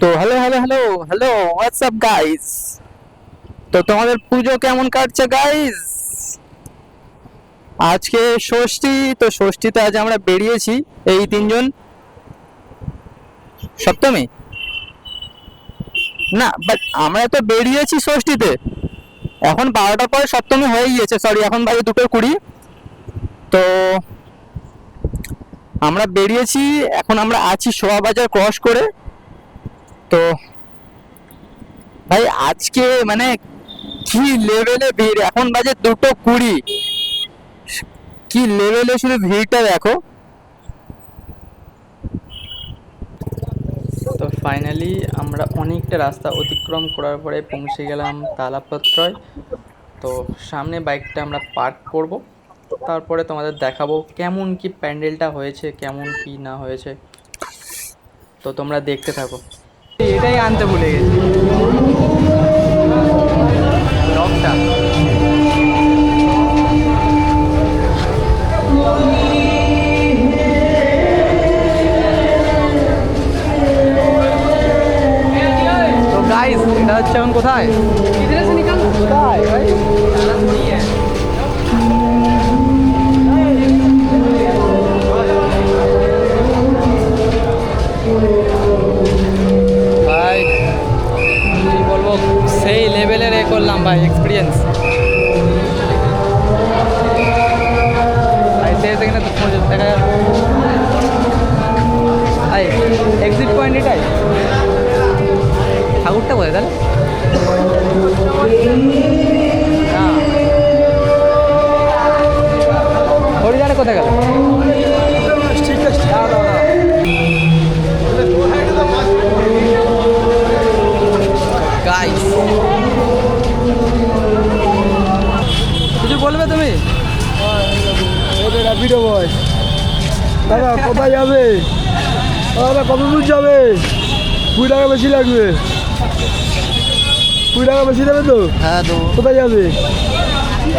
তো hello hello hello hello WhatsApp guys. তো তোমাদের পুজো কেমন কাটছে গাইস? আজকে ষষ্ঠী, তো ষষ্ঠীতে আজ আমরা বেরিয়েছি এই তিনজন। সপ্তমী না, বাট আমরা তো বেরিয়েছি ষষ্ঠীতে। এখন 12টার পরে সপ্তমী হয়ে গিয়েছে, সরি এখন বাজে 2:20। তো আমরা বেরিয়েছি, এখন আমরা আছি শোভা বাজার ক্রস করে। তো ভাই আজকে মানে কি লেভেলে ভিড়, এখন বাজে 2:20, কি লেভেলে শুধু ভিড়টা দেখো। তো ফাইনালি আমরা অনেকটা রাস্তা অতিক্রম করার পরে পৌঁছে গেলাম তালাপত্রয়। তো সামনে বাইকটা আমরা পার্ক করব, তারপরে তোমাদের দেখাবো কেমন কি প্যান্ডেলটা হয়েছে, কেমন কি না হয়েছে। তো তোমরা দেখতে থাকো। এটাই আনতে ভুলে গেছি রকটা। তো গাইস এটা হচ্ছে এখন কোথায়, কোথায় ভাই? ভাই কি বলবো, সেই লেভেলের এ করলাম ভাই এক্সপিরিয়েন্স। এখানে তো দেখা যাবে ভাই এক্সিট পয়েন্ট এটাই। ঠাকুরটা কোথায় তাহলে? না হরিদারে কোথায় গেল? গাইস কিছু বলবে তুমি? র্যাপিডো বয় দাদা কোথায় যাবে? দাদা কত দূর যাবে? 20 টাকা বেশি লাগবে। 20 টাকা বেশি দেবে তো? হ্যাঁ তো কোথায় যাবে?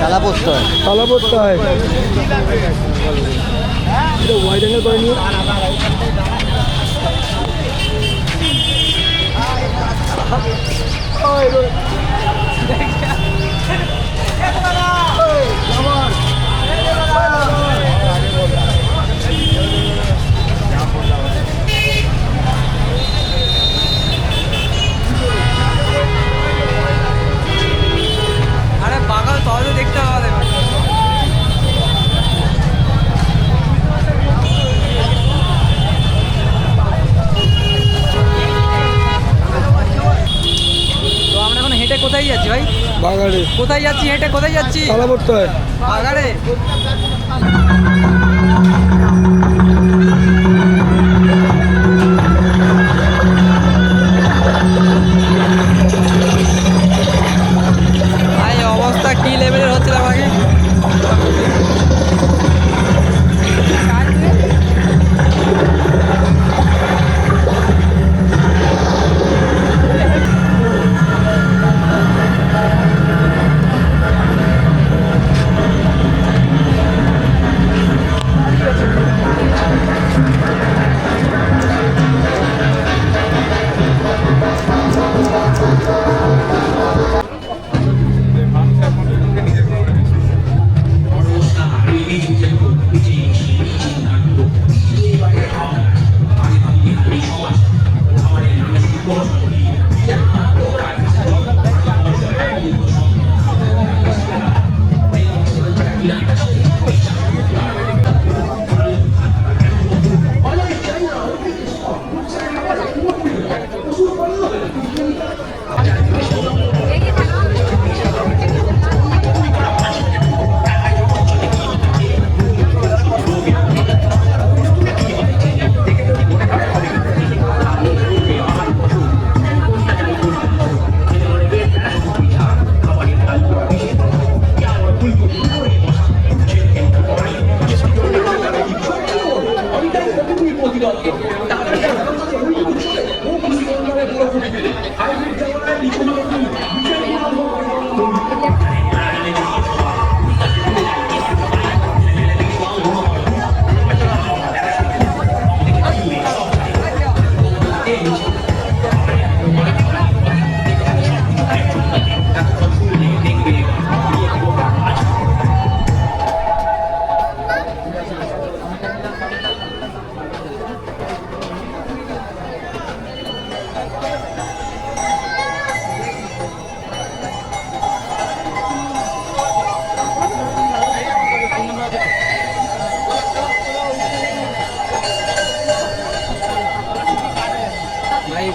তালা পড়তে হয়, তালা পড়তে হয়। হোয়াইট অ্যাঙ্গেল করে নিও। আরে বাগাল তাহলে দেখতে হবে। তো আমরা এখন হেঁটে কোথায় যাচ্ছি ভাই? বাগানে কোথায় যাচ্ছি হেঁটে, কোথায় যাচ্ছি? তালা পড়তে হয়। বাগানে। ভাই অবস্থা কি লেভেলের হচ্ছিল আমাকে।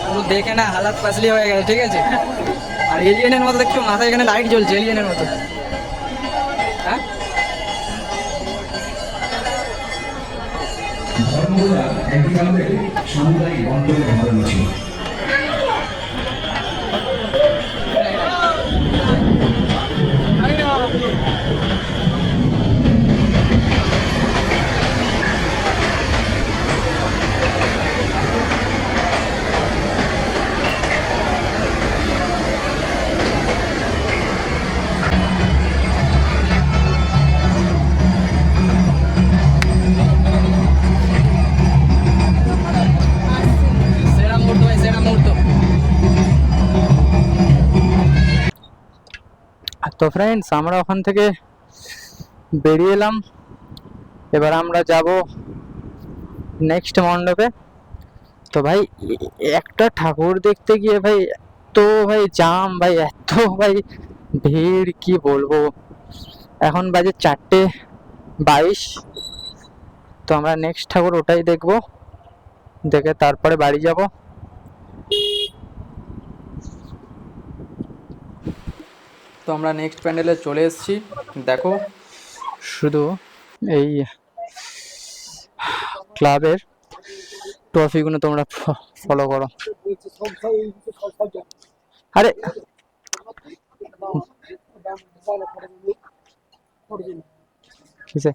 পুরো দেখে না হালাত পাসলি হয়ে গেছে, ঠিক আছে। আর এলিয়েনের মতো দেখছো, মাথায় এখানে লাইট জ্বলছে এলিয়েনের মতো। হ্যাঁ, ধর্মগুলা একইভাবে সামুদায়িক বন্টনের ধর্ম ছিল। সেরা মুহূর্ত ভাই, সেরা মুহূর্ত। তো ফ্রেন্ডস, আমরা ওখান থেকে বেরিয়ে এলাম। এবার আমরা যাব নেক্সট মণ্ডপে। তো ভাই একটা ঠাকুর দেখতে গিয়ে ভাই এত ভাই জাম, ভাই এত ভাই ভিড়, কি বলবো। এখন বাজে 4:22। তো আমরা নেক্সট ঠাকুর ওটাই দেখবো, দেখে তারপরে বাড়ি যাব। তো আমরা নেক্সট প্যান্ডেলে চলে এসেছি। দেখো, শুধু এই ক্লাবের ট্রফিগুলো তোমরা ফলো করো। আরে কিসে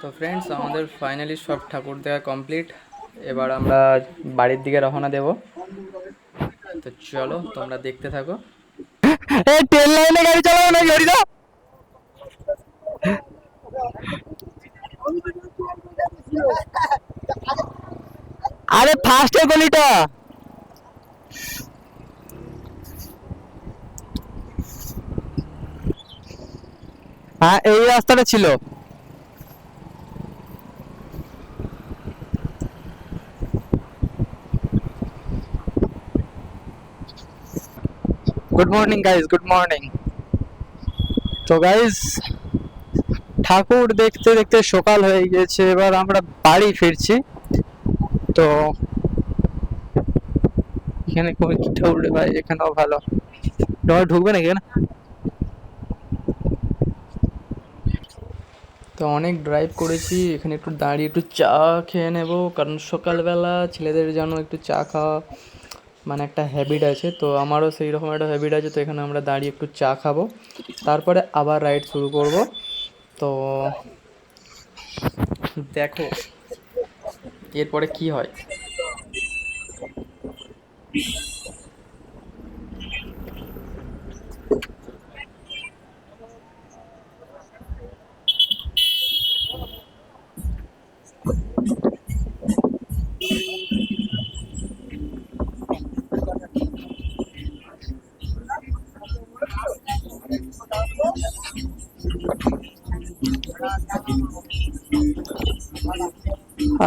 তো ফ্রেন্ডস, আমাদের ফাইনালি সব ঠাকুর দেখা কমপ্লিট। এবার আমরা বাড়ির দিকে রওনা দেব। তো চলো, তোমরা দেখতে থাকো। এই ট্রেন লাইনে গাড়ি চালাও না, গাড়ি দাও। আরে ফার্স্টের গলিটা। হ্যাঁ, এই রাস্তাটা ছিল। Good morning guys, good morning. তো গাইজ, ঠাকুর দেখতে দেখতে সকাল হয়ে গিয়েছে। এবার আমরা বাড়ি ফিরছি। তো এখানে কি ঠাকুর রে ভাই, এখানেও ভালো। তোমার ঢুকবে নাকি না? তো অনেক ড্রাইভ করেছি, এখানে একটু দাঁড়িয়ে একটু চা খেয়ে নেব, কারণ সকালবেলা ছেলেদের যেন একটু চা খাওয়া মানে একটা হ্যাবিট আছে। তো আমারও সেই রকম একটা হ্যাবিট আছে। তো এখানে আমরা দাঁড়িয়ে একটু চা খাবো, তারপরে আবার রাইড শুরু করব। তো দেখো এরপরে কি হয়।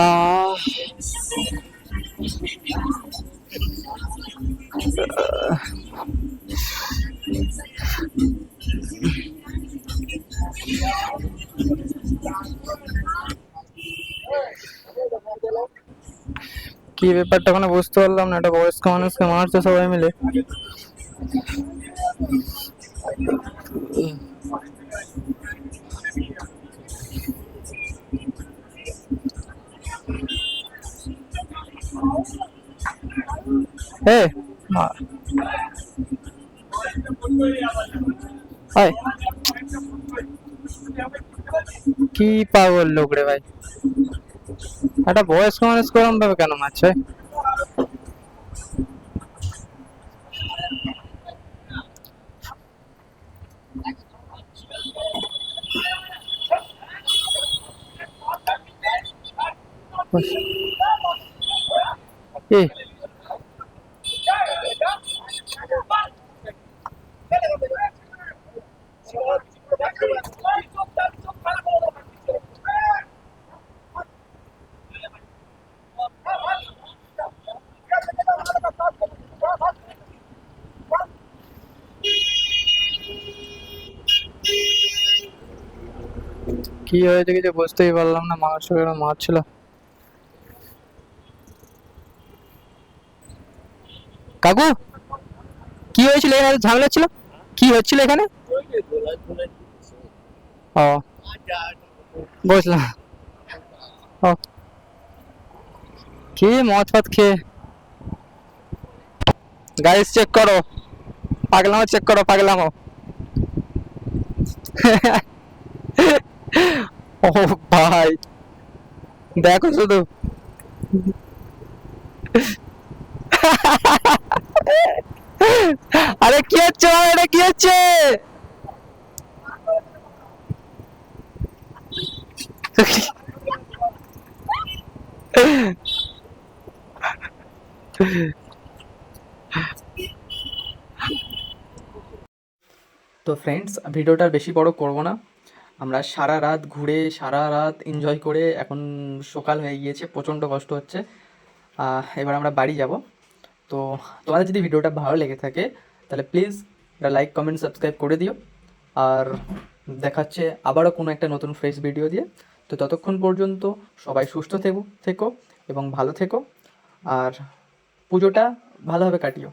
আহ কি ব্যাপারটা কোনো বুঝতে পারলাম না। একটা বয়স্ক মানুষকে মারছে সবাই মিলে। এ হায়, কি পাগল লোক রে ভাই। একটা বয়স্ক মানুষ করম ভাবে কেন মারছে? এ কি হয়েছে কিছু বুঝতেই পারলাম না, মানুষটা কেন মারছিল। কাকু, কি হয়েছিল এখানে, ঝামেলা ছিল? কি হচ্ছিল এখানে? ও, বুঝলাম। ও, কি মদ ফদ খেয়ে। গাইস চেক করো, পাগলামো চেক করো, পাগলামো। ও ভাই, দেখো শুধু। আরে কি হচ্ছে ভাই, এটা কি হচ্ছে? তো ফ্রেন্ডস, ভিডিওটা আর বেশি বড় করব না। আমরা সারা রাত ঘুরে, সারা রাত এনজয় করে এখন সকাল হয়ে গিয়েছে, প্রচণ্ড কষ্ট হচ্ছে। এবার আমরা বাড়ি যাব। তো তোমাদের যদি ভিডিওটা ভালো লেগে থাকে তাহলে প্লিজ একটা লাইক, কমেন্ট, সাবস্ক্রাইব করে দিও। আর দেখাচ্ছে আবারও কোনো একটা নতুন ফ্রেশ ভিডিও দিয়ে। তো ততক্ষণ পর্যন্ত সবাই সুস্থ থেকো এবং ভালো থেকো। আর পুজোটা ভালোভাবে কাটিও।